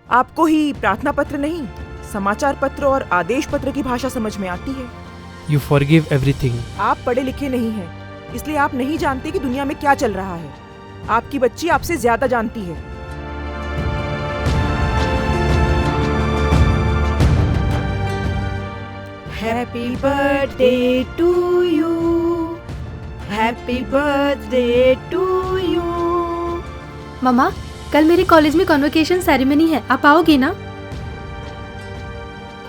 आपको ही प्रार्थना पत्र नहीं, समाचार पत्र और आदेश पत्र की भाषा समझ में आती है। You forgive everything. आप पढ़े लिखे नहीं हैं, इसलिए आप नहीं जानते कि दुनिया में क्या चल रहा है। आपकी बच्ची आपसे ज्यादा जानती है। Happy birthday to you, happy birthday to you. मम्मा, कल मेरे कॉलेज में कॉन्वोकेशन सेरेमनी है, आप आओगी ना?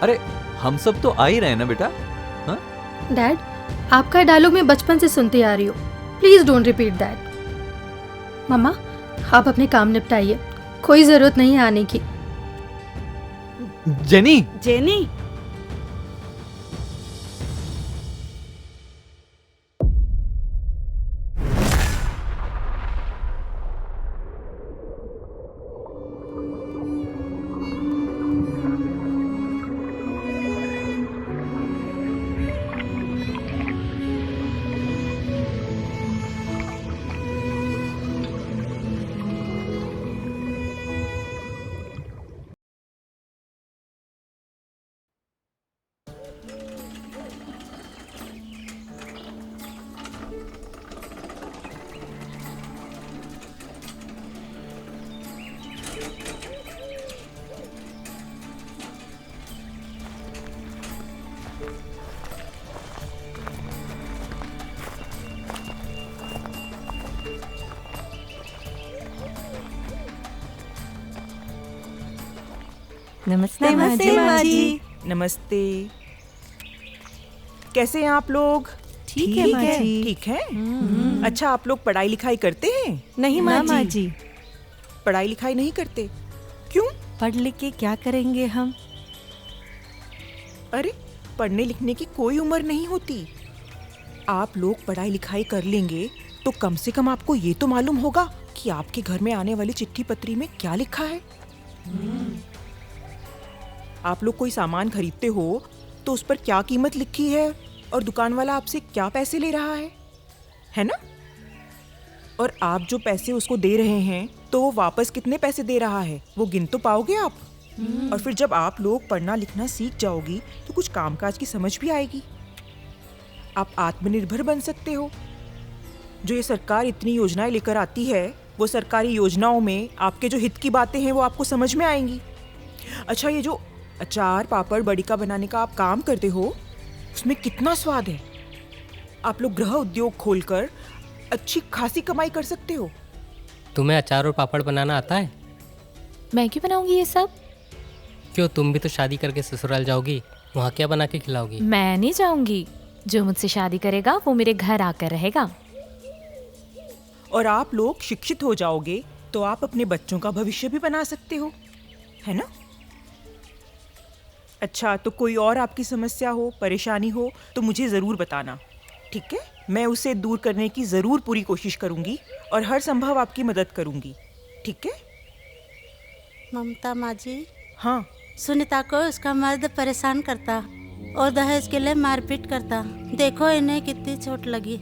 अरे हम सब तो आ ही रहे हैं ना बेटा। हाँ? डैड, आपका डायलॉग मैं बचपन से सुनती आ रही हूँ, प्लीज डोंट रिपीट दैट। मम्मा, आप अपने काम निपटाइए, कोई जरूरत नहीं है आने की। जेनी, जेनी, नमस्ते नमस्ते माँ जी। नमस्ते। कैसे हैं आप लोग? ठीक है माँ जी। ठीक है। अच्छा, आप लोग पढ़ाई लिखाई करते हैं? नहीं माँ जी, पढ़ाई लिखाई नहीं करते? क्यों? पढ़ लिख के क्या करेंगे हम? अरे, पढ़ने लिखने की कोई उम्र नहीं होती। आप लोग पढ़ाई लिखाई कर लेंगे तो कम से कम आपको ये तो मालूम होगा कि आपके घर में आने वाली चिट्ठी पत्री में क्या लिखा है। आप लोग कोई सामान खरीदते हो तो उस पर क्या कीमत लिखी है और दुकान वाला आपसे क्या पैसे ले रहा है ना? और आप जो पैसे उसको दे रहे हैं तो वो वापस कितने पैसे दे रहा है वो गिन तो पाओगे आप। और फिर जब आप लोग पढ़ना लिखना सीख जाओगी तो कुछ कामकाज की समझ भी आएगी। आप आत्मनिर्भर बन सकते हो। जो ये सरकार इतनी योजनाएं लेकर आती है, वो सरकारी योजनाओं में आपके जो हित की बातें हैं वो आपको समझ में आएंगी। अच्छा, ये जो अचार पापड़ बड़ी का बनाने का आप काम करते हो, उसमें कितना स्वाद है। आप लोग गृह उद्योग खोलकर अच्छी खासी कमाई कर सकते हो। तुम्हें अचार और पापड़ बनाना आता है? मैं क्यों बनाऊंगी ये सब? क्यों, तुम भी तो शादी करके ससुराल जाओगी, वहाँ क्या बना के खिलाओगी? मैं नहीं जाऊंगी। जो मुझसे शादी करेगा वो मेरे घर आकर रहेगा। और आप लोग शिक्षित हो जाओगे तो आप अपने बच्चों का भविष्य भी बना सकते हो, है ना? अच्छा, तो कोई और आपकी समस्या हो, परेशानी हो तो मुझे ज़रूर बताना, ठीक है? मैं उसे दूर करने की ज़रूर पूरी कोशिश करूँगी और हर संभव आपकी मदद करूँगी, ठीक है? ममता माँ जी, हाँ। सुनीता को उसका मर्द परेशान करता और दहेज के लिए मारपीट करता। देखो इन्हें कितनी चोट लगी।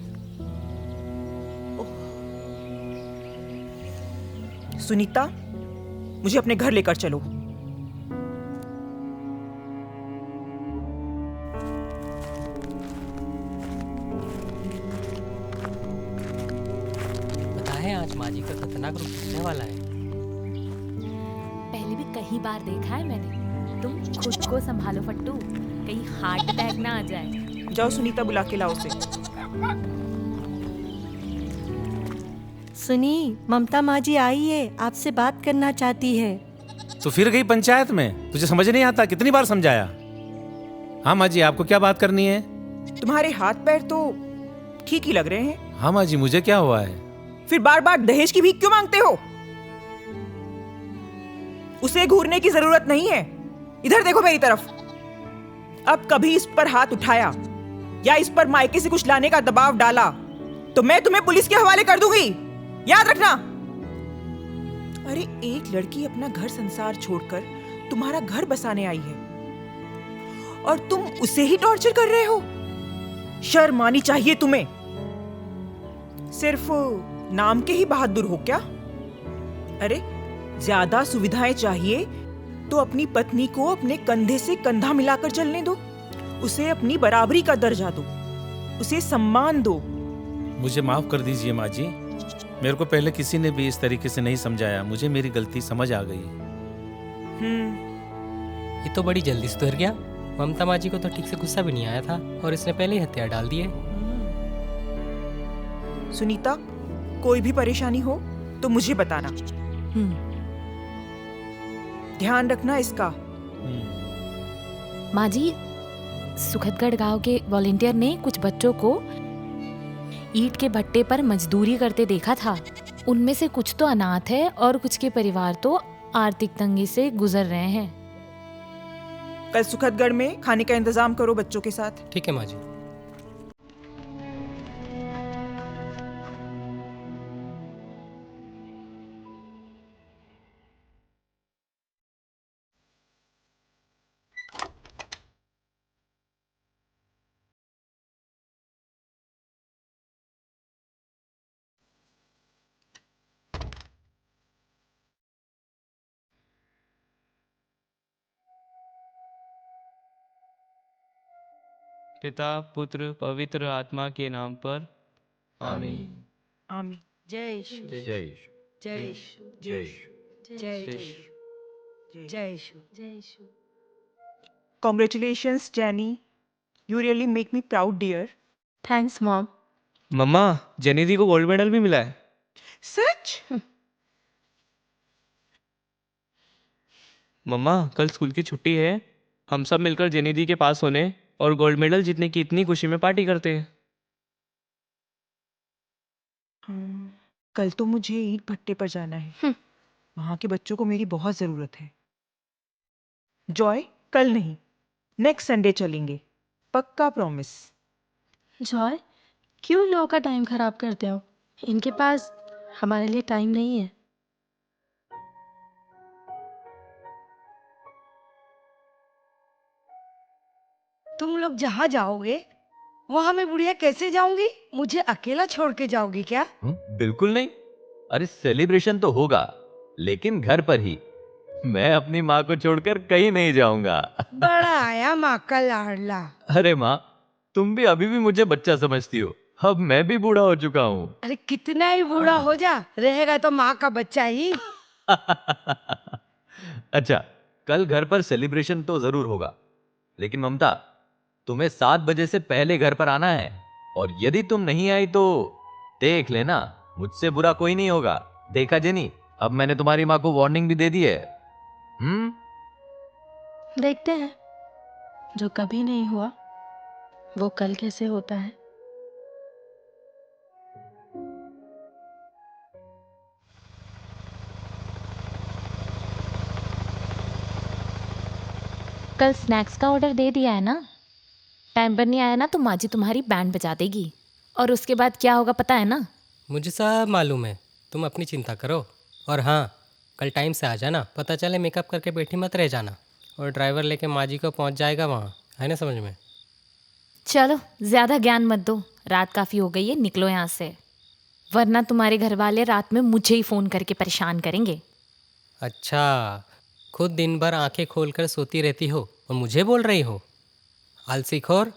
सुनीता, मुझे अपने घर लेकर चलो। आज माँ जी का खतरनाक रूप दिखने वाला है। पहले भी कई बार देखा है मैंने। तुम खुद को संभालो फट्टू, कहीं हार्ट अटैक ना आ जाए। जाओ सुनीता, बुला के लाओ उसे। सुनी, ममता माँ जी आई है, आपसे बात करना चाहती है। तो फिर गई पंचायत में? तुझे समझ नहीं आता? कितनी बार समझाया? हाँ माँ जी, आपको क्या बात करनी है? तुम्हारे हाथ पैर तो ठीक ही लग रहे हैं। हाँ माँ जी, मुझे क्या हुआ है? फिर बार बार दहेज की भीख क्यों मांगते हो? उसे घूरने की जरूरत नहीं है। इधर देखो मेरी तरफ। अब कभी इस पर हाथ उठाया या इस पर मायके से कुछ लाने का दबाव डाला तो मैं तुम्हें पुलिस के हवाले कर दूंगी, याद रखना। अरे, एक लड़की अपना घर संसार छोड़कर तुम्हारा घर बसाने आई है और तुम उसे ही टॉर्चर कर रहे हो। शर्म आनी चाहिए तुम्हें। सिर्फ नाम के ही बहादुर हो क्या? अरे, ज्यादा सुविधाएं चाहिए तो अपनी पत्नी को अपने कंधे से कंधा मिलाकर चलने दो, उसे अपनी बराबरी का दर्जा दो, उसे सम्मान दो। मुझे माफ कर दीजिए माँ जी, मेरे को पहले किसी ने भी इस तरीके से नहीं समझाया। मुझे मेरी गलती समझ आ गई। ये तो बड़ी जल्दी सुधर गया। ममता माँ जी को तो ठीक से गुस्सा भी नहीं आया था और इसने पहले ही हथियार डाल दिए। सुनीता, कोई भी परेशानी हो तो मुझे बताना। ध्यान रखना इसका। माँ जी, सुखदगढ़ गांव के वॉलेंटियर ने कुछ बच्चों को ईंट के भट्टे पर मजदूरी करते देखा था। उनमें से कुछ तो अनाथ है और कुछ के परिवार तो आर्थिक तंगी से गुजर रहे हैं। कल सुखदगढ़ में खाने का इंतजाम करो बच्चों के साथ। ठीक है माँ जी। पिता पुत्र पवित्र आत्मा के नाम पर आमीन। आमीन। जय यीशु, जय जय यीशु, जय जय यीशु, जय यीशु, जय Yeshu. Congratulations, Jenny. You really make me proud, dear. Thanks mom. मम्मा, जेनी दी को गोल्ड मेडल भी मिला है। सच? मम्मा, कल स्कूल की छुट्टी है, हम सब मिलकर जेनी दी के पास होने और गोल्ड मेडल जीतने की इतनी खुशी में पार्टी करते हैं। कल तो मुझे ईंट भट्टे पर जाना है। वहां के बच्चों को मेरी बहुत जरूरत है। जॉय, कल नहीं, नेक्स्ट संडे चलेंगे, पक्का प्रॉमिस। जॉय, क्यों लोगों का टाइम खराब करते हो? इनके पास हमारे लिए टाइम नहीं है। तुम लोग जहाँ जाओगे वहाँ मैं बुढ़िया कैसे जाऊंगी? मुझे अकेला छोड़ के जाओगी क्या? बिल्कुल नहीं। अरे सेलिब्रेशन तो होगा, लेकिन घर पर ही। मैं अपनी माँ को छोड़कर कहीं नहीं जाऊंगा। बड़ा आया माँ का लाडला। अरे माँ, तुम भी अभी भी मुझे बच्चा समझती हो। अब मैं भी बूढ़ा हो चुका हूँ। अरे कितना ही बूढ़ा हो जा, रहेगा तो माँ का बच्चा ही। अच्छा, कल घर पर सेलिब्रेशन तो जरूर होगा, लेकिन ममता, तुम्हें 7 बजे से पहले घर पर आना है। और यदि तुम नहीं आई तो देख लेना, मुझसे बुरा कोई नहीं होगा। देखा जेनी, अब मैंने तुम्हारी माँ को वार्निंग भी दे दी है। देखते हैं, जो कभी नहीं हुआ वो कल कैसे होता है। कल स्नैक्स का ऑर्डर दे दिया है ना? टाइम पर नहीं आया ना तो माँ जी तुम्हारी बैंड बजा देगी। और उसके बाद क्या होगा पता है ना? मुझे सब मालूम है, तुम अपनी चिंता करो। और हाँ, कल टाइम से आ जाना, पता चले मेकअप करके बैठी मत रह जाना। और ड्राइवर लेके माँ जी को पहुँच जाएगा वहाँ, है ना समझ में? चलो ज़्यादा ज्ञान मत दो, रात काफ़ी हो गई है, निकलो यहाँ से, वरना तुम्हारे घर वाले रात में मुझे ही फ़ोन करके परेशान करेंगे। अच्छा, खुद दिन भर आंखें खोलकर सोती रहती हो और मुझे बोल रही हो? आलसीखोर।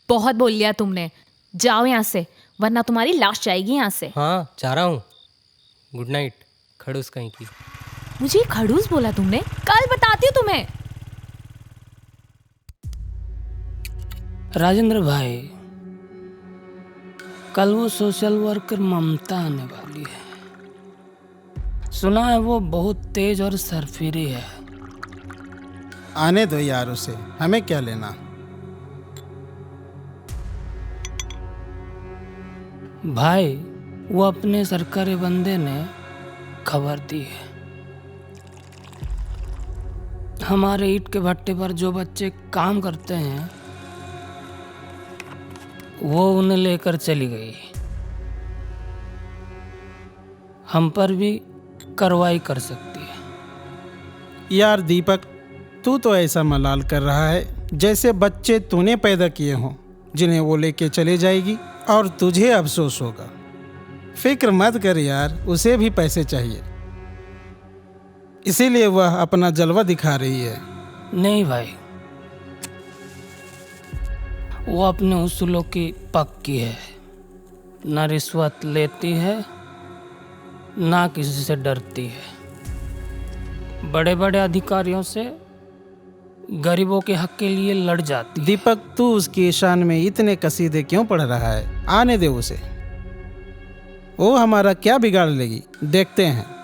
बहुत बोल लिया तुमने, जाओ यहाँ से, वरना तुम्हारी लाश जाएगी यहाँ से। हाँ, जा रहा हूँ। गुड नाइट, खड़ूस कहीं की। मुझे खड़ूस बोला तुमने? कल बताती हूँ तुम्हें। राजेंद्र भाई, कल वो सोशल वर्कर ममता आने वाली है। सुना है वो बहुत तेज और सरफिरी है। आने दो यार उसे, हमें क्या लेना। भाई, वो अपने सरकारी बंदे ने खबर दी है। हमारे ईंट के भट्टे पर जो बच्चे काम करते हैं वो उन्हें लेकर चली गई। हम पर भी कार्रवाई कर सकती है। यार दीपक, तू तो ऐसा मलाल कर रहा है जैसे बच्चे तूने पैदा किए हों, जिन्हें वो लेके चले जाएगी और तुझे अफसोस होगा। फिक्र मत कर यार, उसे भी पैसे चाहिए। इसीलिए वह अपना जलवा दिखा रही है। नहीं भाई, वो अपने उसूलों की पक्की है, ना रिश्वत लेती है ना किसी से डरती है। बड़े बड़े अधिकारियों से गरीबों के हक के लिए लड़ जाती। दीपक, तू उसकी शान में इतने कसीदे क्यों पढ़ रहा है? आने दे उसे, वो हमारा क्या बिगाड़ लेगी, देखते हैं।